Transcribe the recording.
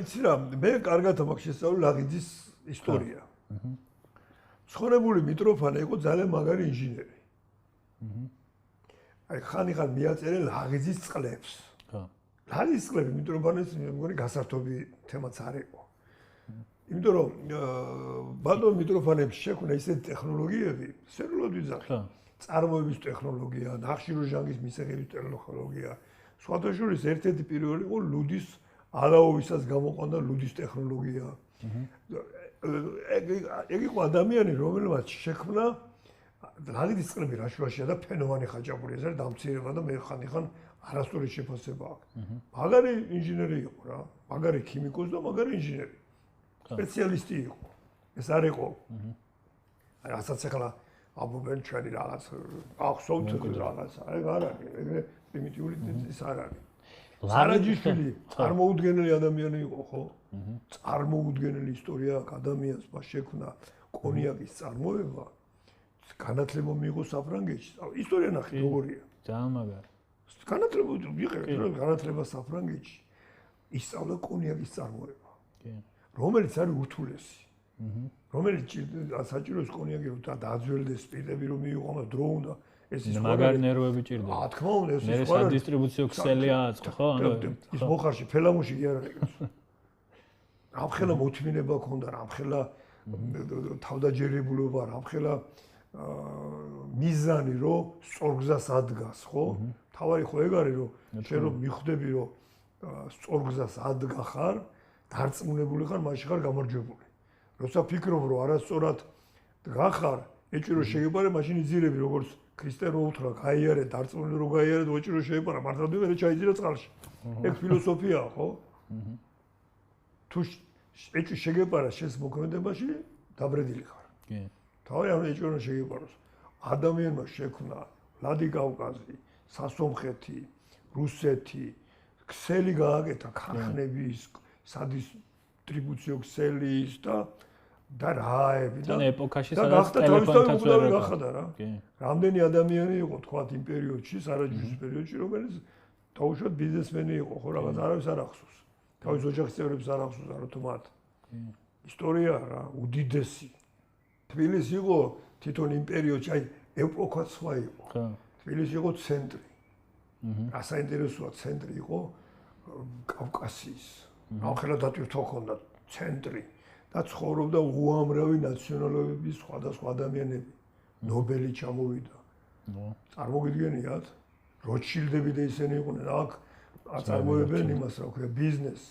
იცი რა, მე კარგად მაქვს შესწავლილი ლაღიძის ისტორია. ცხოვრებული მიტროფანე იყო ძალიან მაგარი ინჟინერი. აი ხან მიაწერე ლაღიძის წყლებს. ლაღიძის წყლები მიტროფანეს მე მგონი გასართობი თემაც არ იყო. იმიტომ რომ ბატონ მიტროფანებს შექმნა ისეთი ტექნოლოგიები, სერიოზულად ვიძახი. წარმოების ტექნოლოგია, ნახშირორჟანგის მისაღების ტექნოლოგია. სხვათა შორის ერთ-ერთი პირველი იყო ლუდის ალაოვისაც გამოყვანდა ლუდის ტექნოლოგია. ეგ იყო ადამიანი, რომელმაც შექმნა ლაღიძის წყლები რაშუაშია და ფენომენი ხაჭაპური ეს არის დამცირება და მე ხან არასწორი შეფასება აქვს. მაგარი ინჟინერი იყო რა, მაგარი ქიმიკოსი და მაგარი ინჟინერი. სპეციალისტი იყო. ეს არ იყო. რასაც ახლა აბობენ ჩვენი რაღაც ახსოვთ რაღაც. ეგ არ არის, ეგრე პრიმიტიული ის არ არის. სარაჯიშვილი წარმოუდგენელი ადამიანი იყო, ხო? წარმოუდგენელი ისტორია აქვს ადამიანს, მას შექმნა კონიაკის წარმოება. განათლება მიიღო საფრანგეთში. ისტორია ნახე როგორია. ძალიან მაგარი. განათლება საფრანგეთში. ისწავლა კონიაკის წარმოება. რომელიც არის ურთულესი. რომელიც საჭიროა კონიაკი რომ დაძველდეს სპირტები რომ მიიღო ამას დრო უნდა ეს ის მაგარი ნერვები ჭირდება. რა თქმა უნდა ეს ის სადისტრიბუციო ქსელი აწყო ხო? ის მოხარში ფელამუში კი არ არის. რამხელა მოთმინება ქონდა, რამხელა თავდაჯერებულობა, რამხელა მიზანი რომ სწორგზას ადგას, ხო? თავარი ხო ეგ არის რომ შენ რომ მიხვდები რომ სწორგზას ადგახარ, დარწმუნებული ხარ, მაშინ ხარ გამარჯვებული. როცა ფიქრობ რომ არასწორად გახარ, ეჭირო შეიპარე, მაშინ იძირები როგორც ქრისტიანო უთხრა, გაიარე, დარწმუნებული რომ გაიარე, ეჭირო შეიპარა, მართლა მე ჩაიძირა წყალში. ეგ ფილოსოფიაა, ხო? თუ ეჭი შეგეპარა შენს მოქმედებაში, დაბრედილი ხარ. კი. თავი ამ ეჭირო შეიპაროს. ადამიანმა შექმნა ლადი კავკაზი, სასომხეთი, რუსეთი, ქსელი გააკეთა ქარხნების, სადისტრიბუციო ქსელის და რაები და ეპოქაში სადაც ტელეფონთაც ვერ გახადა რა. რამდენი ადამიანი იყო თქვათ იმ პერიოდში, სარაჯიშვის პერიოდში, რომელიც თავშოთ ბიზნესმენი იყო, ხო რაღაც არავის არ ახსოვს. თავის ოჯახის წევრებს არ ახსოვს, არა თუ მათ. ისტორია რა, უდიდესი. თბილისი იყო თვითონ იმ პერიოდში, აი ეპოქაც სხვა იყო. თბილისი იყო ცენტრი. საინტერესოა ცენტრი იყო კავკასიის. ახლა დატვირთვა ჰქონდა ცენტრი და ცხოვრობდა უამრავი ნაციონალობების სხვადასხვა ადამიანები. ნობელი ჩამოვიდა. წარმოგიდგენიათ? როთშილდები და ისინი იყვნენ აქ, წარმოებენ იმას, რა ქვია, ბიზნესს.